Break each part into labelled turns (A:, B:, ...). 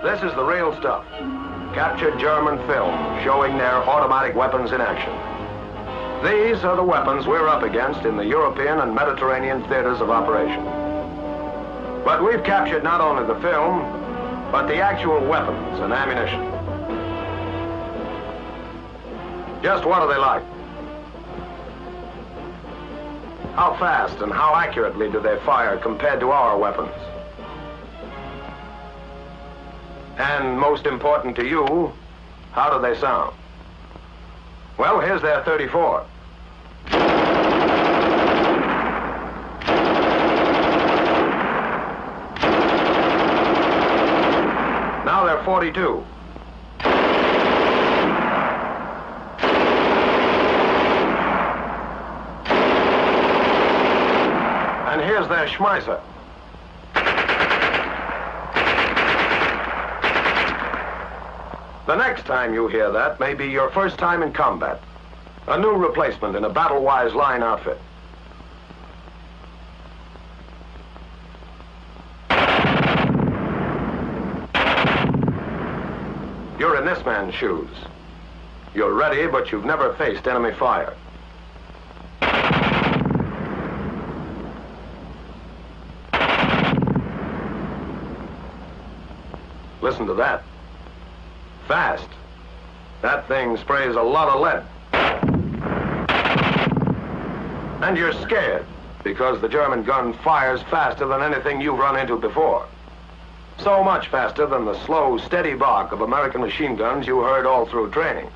A: This is the real stuff. Captured German film showing their automatic weapons in action. These are the weapons we're up against in the European and Mediterranean theaters of operation. But we've captured not only the film, but the actual weapons and ammunition. Just what are they like? How fast and how accurately do they fire compared to our weapons? And most important to you, how do they sound? Well, here's their 34. Now they're 42. And here's their Schmeisser. The next time you hear that may be your first time in combat. A new replacement in a battle-wise line outfit. You're in this man's shoes. You're ready, but you've never faced enemy fire. Listen to that. Fast. That thing sprays a lot of lead. And you're scared, because the German gun fires faster than anything you've run into before. So much faster than the slow, steady bark of American machine guns you heard all through training.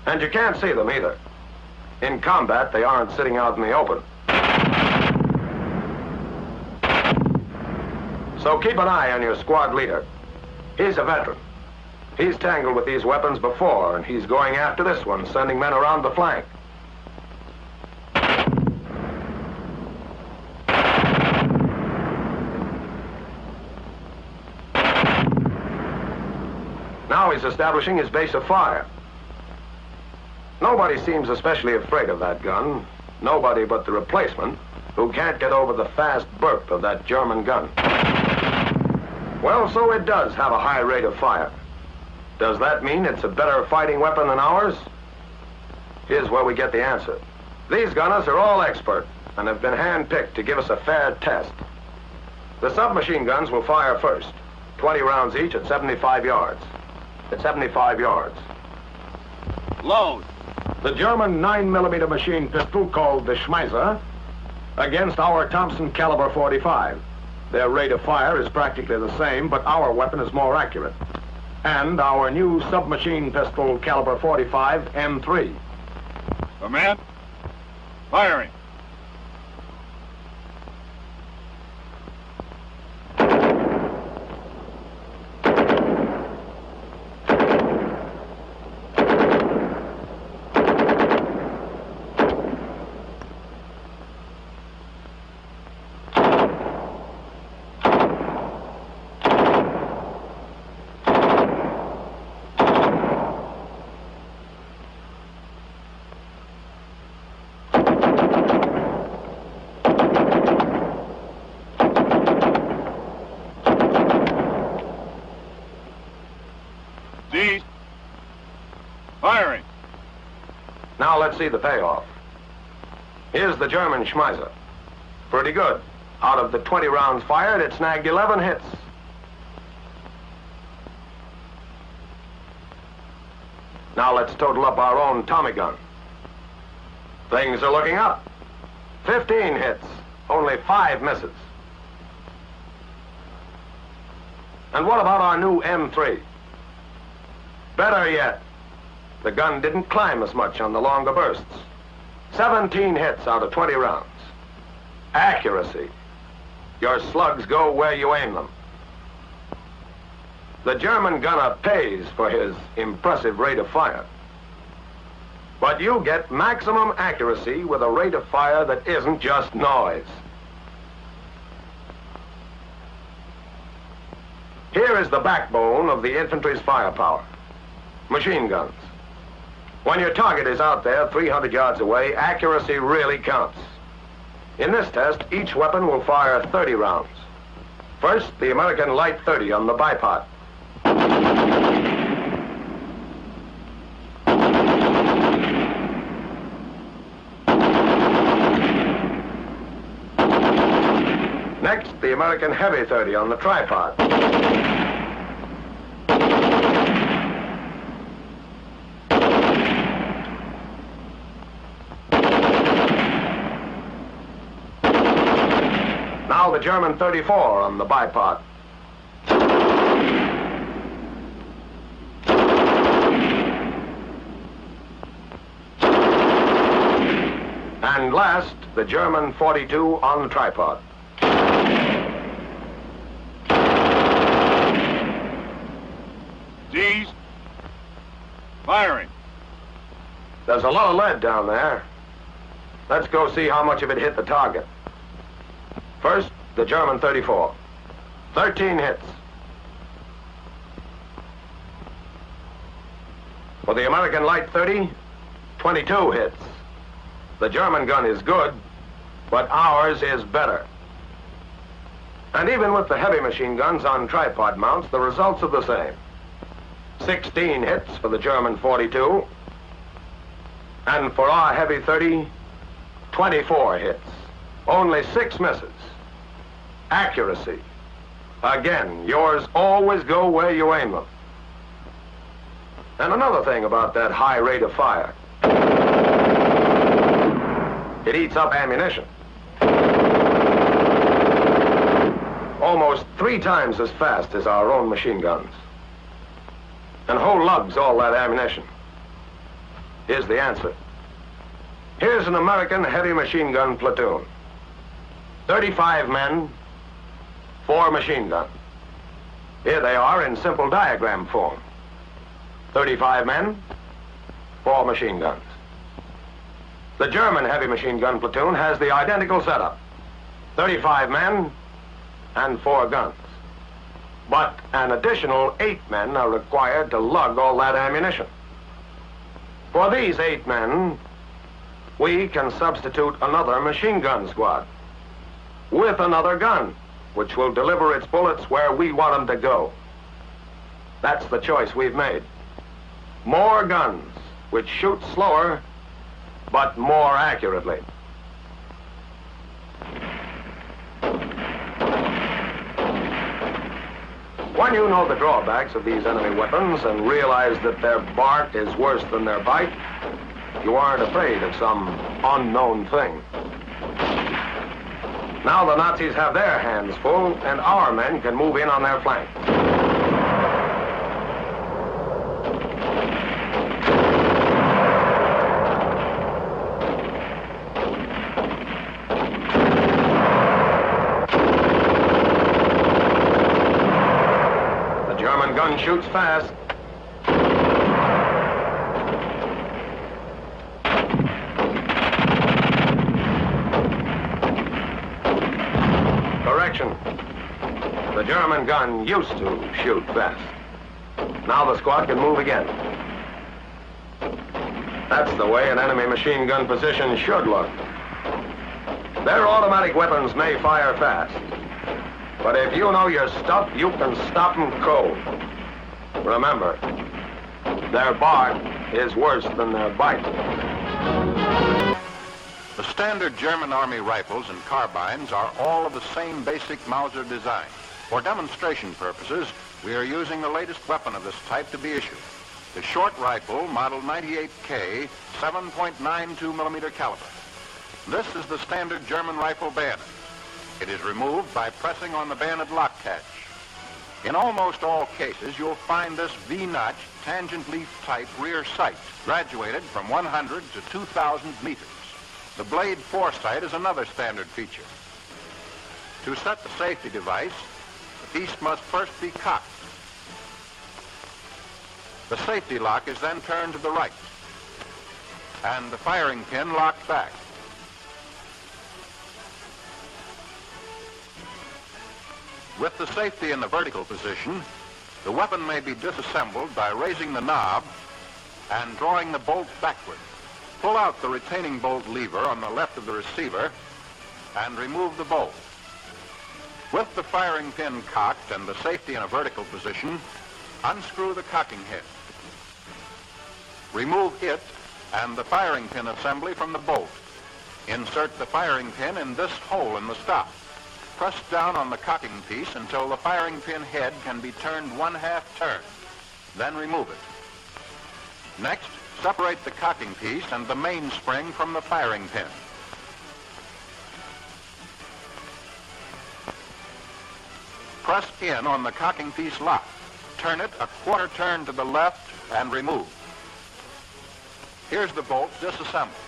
A: And you can't see them either. In combat, they aren't sitting out in the open. So keep an eye on your squad leader. He's a veteran. He's tangled with these weapons before, and he's going after this one, sending men around the flank. Now he's establishing his base of fire. Nobody seems especially afraid of that gun. Nobody but the replacement, who can't get over the fast burp of that German gun. Well, so it does have a high rate of fire. Does that mean it's a better fighting weapon than ours? Here's where we get the answer. These gunners are all expert and have been hand-picked to give us a fair test. The submachine guns will fire first, 20 rounds each at 75 yards. At 75 yards.
B: Load.
A: The German 9mm machine pistol called the Schmeisser against our Thompson caliber .45. Their rate of fire is practically the same, but our weapon is more accurate. And our new submachine pistol caliber .45 M3.
B: Command. Firing. Firing.
A: Now let's see the payoff. Here's the German Schmeisser. Pretty good. Out of the 20 rounds fired, it snagged 11 hits. Now let's total up our own Tommy gun. Things are looking up. 15 hits, only 5 misses. And what about our new M3? Better yet, the gun didn't climb as much on the longer bursts. 17 hits out of 20 rounds. Accuracy. Your slugs go where you aim them. The German gunner pays for his impressive rate of fire. But you get maximum accuracy with a rate of fire that isn't just noise. Here is the backbone of the infantry's firepower. Machine guns. When your target is out there 300 yards away, accuracy really counts. In this test, each weapon will fire 30 rounds. First, the American Light 30 on the bipod. Next, the American Heavy 30 on the tripod. Now the German 34 on the bipod. And last, the German 42 on the tripod.
B: D's. Firing.
A: There's a lot of lead down there. Let's go see how much of it hit the target. First, the German 34. 13 hits. For the American Light 30, 22 hits. The German gun is good, but ours is better. And even with the heavy machine guns on tripod mounts, the results are the same. 16 hits for the German 42, and for our heavy 30, 24 hits. Only 6 misses. Accuracy. Again, yours always go where you aim them. And another thing about that high rate of fire. It eats up ammunition. Almost 3 times as fast as our own machine guns. And who lugs all that ammunition? Here's the answer. Here's an American heavy machine gun platoon. 35 men, 4 machine guns. Here they are in simple diagram form. 35 men, 4 machine guns. The German heavy machine gun platoon has the identical setup. 35 men and 4 guns. But an additional 8 men are required to lug all that ammunition. For these 8 men, we can substitute another machine gun squad with another gun, which will deliver its bullets where we want them to go. That's the choice we've made. More guns, which shoot slower, but more accurately. When you know the drawbacks of these enemy weapons and realize that their bark is worse than their bite, you aren't afraid of some unknown thing. Now the Nazis have their hands full, and our men can move in on their flank. The German gun shoots fast. Correction. The German gun used to shoot fast. Now the squad can move again. That's the way an enemy machine gun position should look. Their automatic weapons may fire fast, but if you know your stuff, you can stop them cold. Remember, their bark is worse than their bite.
C: The standard German Army rifles and carbines are all of the same basic Mauser design. For demonstration purposes, we are using the latest weapon of this type to be issued. The short rifle, model 98K, 7.92 millimeter caliber. This is the standard German rifle bayonet. It is removed by pressing on the bayonet lock catch. In almost all cases, you'll find this V-notch tangent leaf type rear sight, graduated from 100 to 2,000 meters. The blade foresight is another standard feature. To set the safety device, the piece must first be cocked. The safety lock is then turned to the right, and the firing pin locked back. With the safety in the vertical position, the weapon may be disassembled by raising the knob and drawing the bolt backward. Pull out the retaining bolt lever on the left of the receiver and remove the bolt. With the firing pin cocked and the safety in a vertical position, unscrew the cocking head. Remove it and the firing pin assembly from the bolt. Insert the firing pin in this hole in the stop. Press down on the cocking piece until the firing pin head can be turned 1/2 turn. Then remove it. Next, separate the cocking piece and the mainspring from the firing pin. Press in on the cocking piece lock. Turn it 1/4 turn to the left and remove. Here's the bolt disassembled.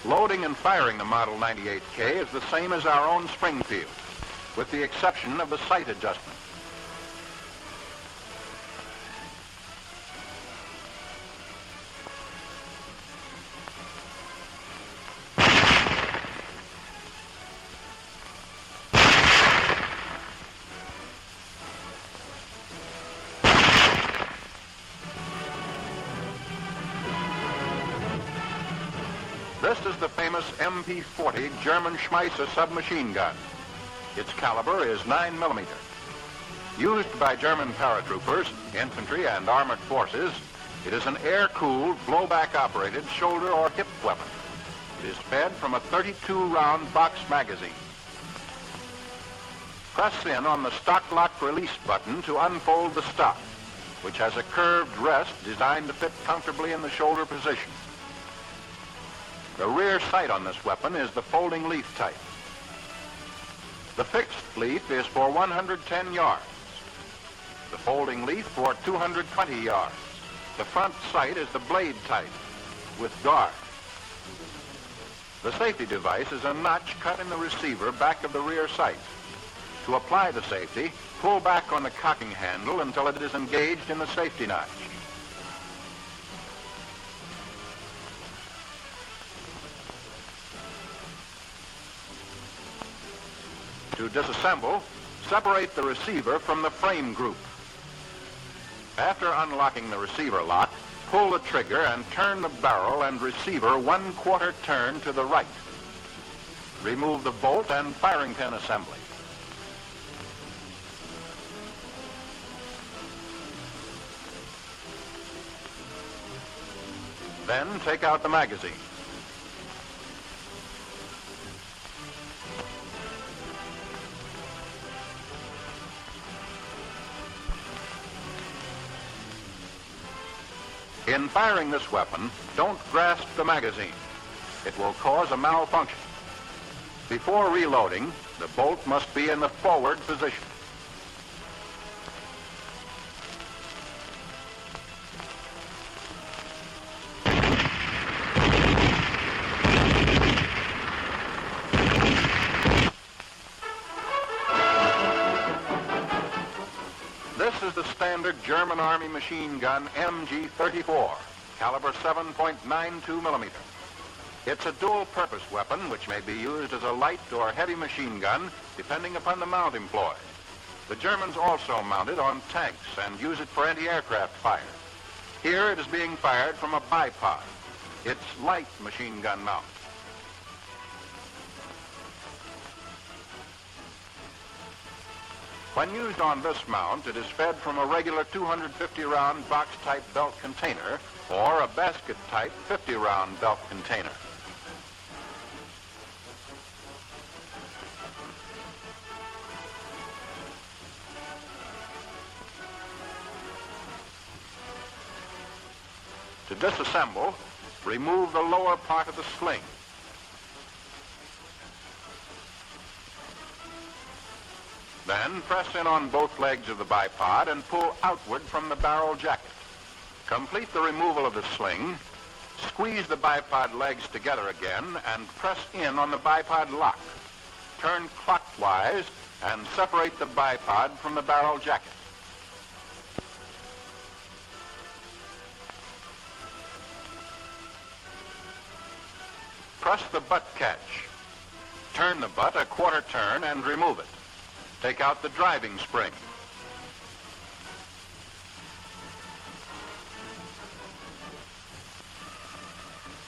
C: Loading and firing the Model 98K is the same as our own Springfield, with the exception of the sight adjustment. This is the famous MP-40 German Schmeisser submachine gun. Its caliber is 9mm. Used by German paratroopers, infantry, and armored forces, it is an air-cooled, blowback-operated shoulder or hip weapon. It is fed from a 32-round box magazine. Press in on the stock lock release button to unfold the stock, which has a curved rest designed to fit comfortably in the shoulder position. The rear sight on this weapon is the folding leaf type. The fixed leaf is for 110 yards. The folding leaf for 220 yards. The front sight is the blade type with guard. The safety device is a notch cut in the receiver back of the rear sight. To apply the safety, pull back on the cocking handle until it is engaged in the safety notch. To disassemble, separate the receiver from the frame group. After unlocking the receiver lock, pull the trigger and turn the barrel and receiver 1/4 turn to the right. Remove the bolt and firing pin assembly. Then take out the magazine. In firing this weapon, don't grasp the magazine. It will cause a malfunction. Before reloading, the bolt must be in the forward position. This is the standard German Army machine gun MG-34, caliber 7.92mm. It's a dual-purpose weapon which may be used as a light or heavy machine gun depending upon the mount employed. The Germans also mount it on tanks and use it for anti-aircraft fire. Here it is being fired from a bipod. It's light machine gun mount. When used on this mount, it is fed from a regular 250-round box-type belt container or a basket-type 50-round belt container. To disassemble, remove the lower part of the sling. Then press in on both legs of the bipod and pull outward from the barrel jacket. Complete the removal of the sling, squeeze the bipod legs together again, and press in on the bipod lock. Turn clockwise and separate the bipod from the barrel jacket. Press the butt catch. Turn the butt 1/4 turn and remove it. Take out the driving spring.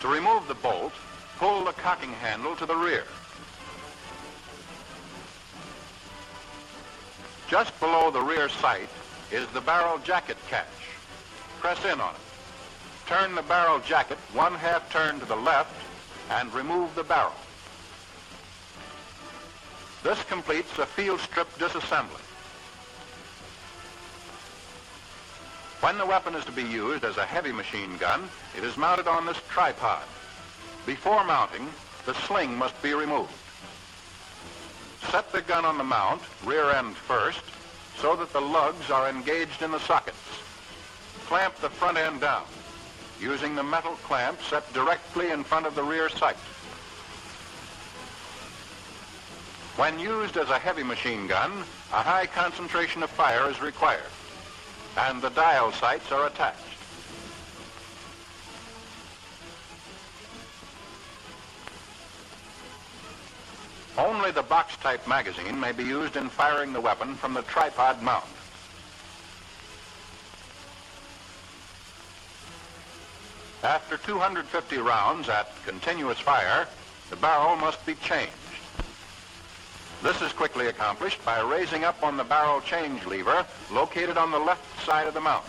C: To remove the bolt, pull the cocking handle to the rear. Just below the rear sight is the barrel jacket catch. Press in on it. Turn the barrel jacket 1/2 turn to the left and remove the barrel. This completes a field strip disassembly. When the weapon is to be used as a heavy machine gun, it is mounted on this tripod. Before mounting, the sling must be removed. Set the gun on the mount, rear end first, so that the lugs are engaged in the sockets. Clamp the front end down, using the metal clamp set directly in front of the rear sight. When used as a heavy machine gun, a high concentration of fire is required, and the dial sights are attached. Only the box-type magazine may be used in firing the weapon from the tripod mount. After 250 rounds at continuous fire, the barrel must be changed. This is quickly accomplished by raising up on the barrel change lever located on the left side of the mount.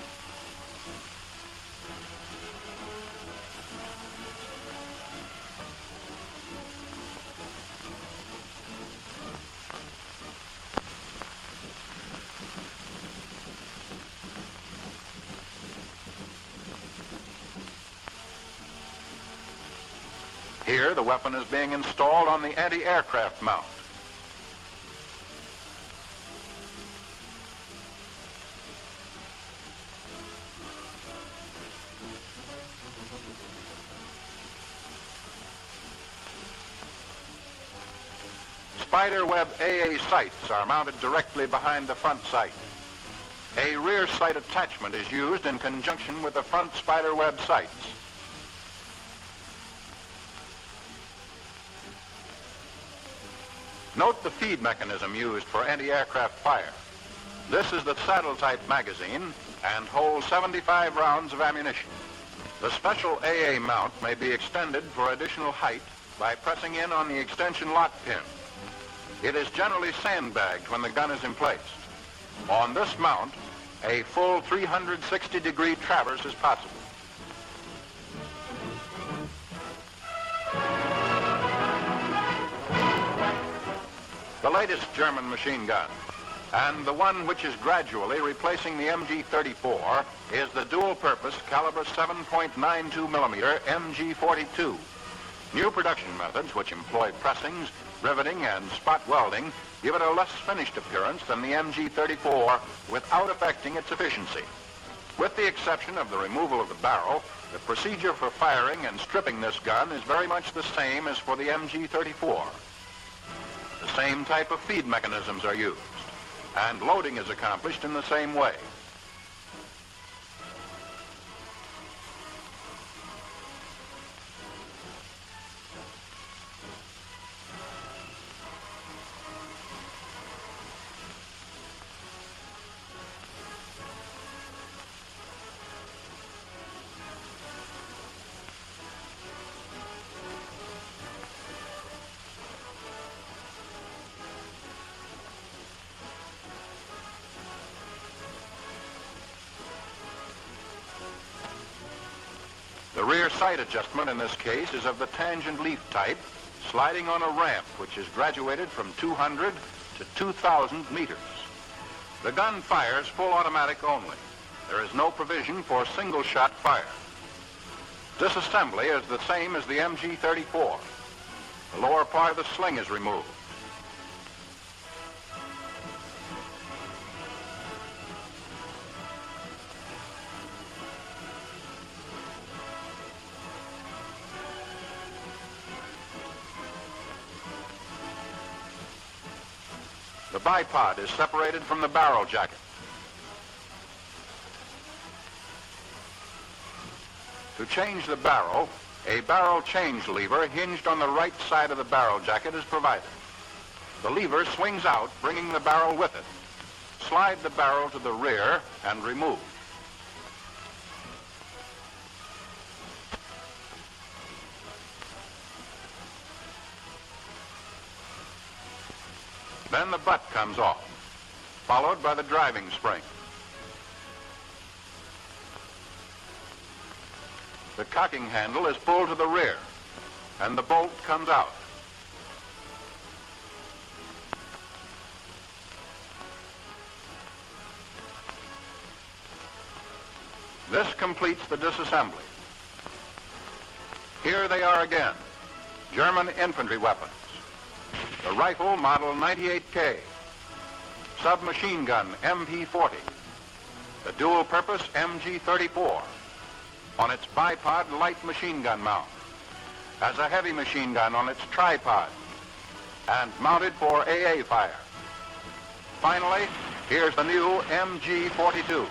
C: Here, the weapon is being installed on the anti-aircraft mount. Spiderweb AA sights are mounted directly behind the front sight. A rear sight attachment is used in conjunction with the front spiderweb sights. Note the feed mechanism used for anti-aircraft fire. This is the saddle-type magazine and holds 75 rounds of ammunition. The special AA mount may be extended for additional height by pressing in on the extension lock pin. It is generally sandbagged when the gun is in place. On this mount, a full 360-degree traverse is possible. The latest German machine gun, and the one which is gradually replacing the MG-34, is the dual-purpose caliber 7.92 millimeter MG-42. New production methods which employ pressings, riveting, and spot welding give it a less finished appearance than the MG-34 without affecting its efficiency. With the exception of the removal of the barrel, the procedure for firing and stripping this gun is very much the same as for the MG-34. The same type of feed mechanisms are used, and loading is accomplished in the same way. The rear sight adjustment in this case is of the tangent leaf type, sliding on a ramp which is graduated from 200 to 2,000 meters. The gun fires full automatic only. There is no provision for single-shot fire. Disassembly is the same as the MG-34. The lower part of the sling is removed. The bipod is separated from the barrel jacket. To change the barrel, a barrel change lever hinged on the right side of the barrel jacket is provided. The lever swings out, bringing the barrel with it. Slide the barrel to the rear and remove. Then the butt comes off, followed by the driving spring. The cocking handle is pulled to the rear, and the bolt comes out. This completes the disassembly. Here they are again, German infantry weapons. The rifle model 98K, submachine gun MP40, the dual-purpose MG34, on its bipod light machine gun mount, as a heavy machine gun on its tripod, and mounted for AA fire. Finally, here's the new MG42.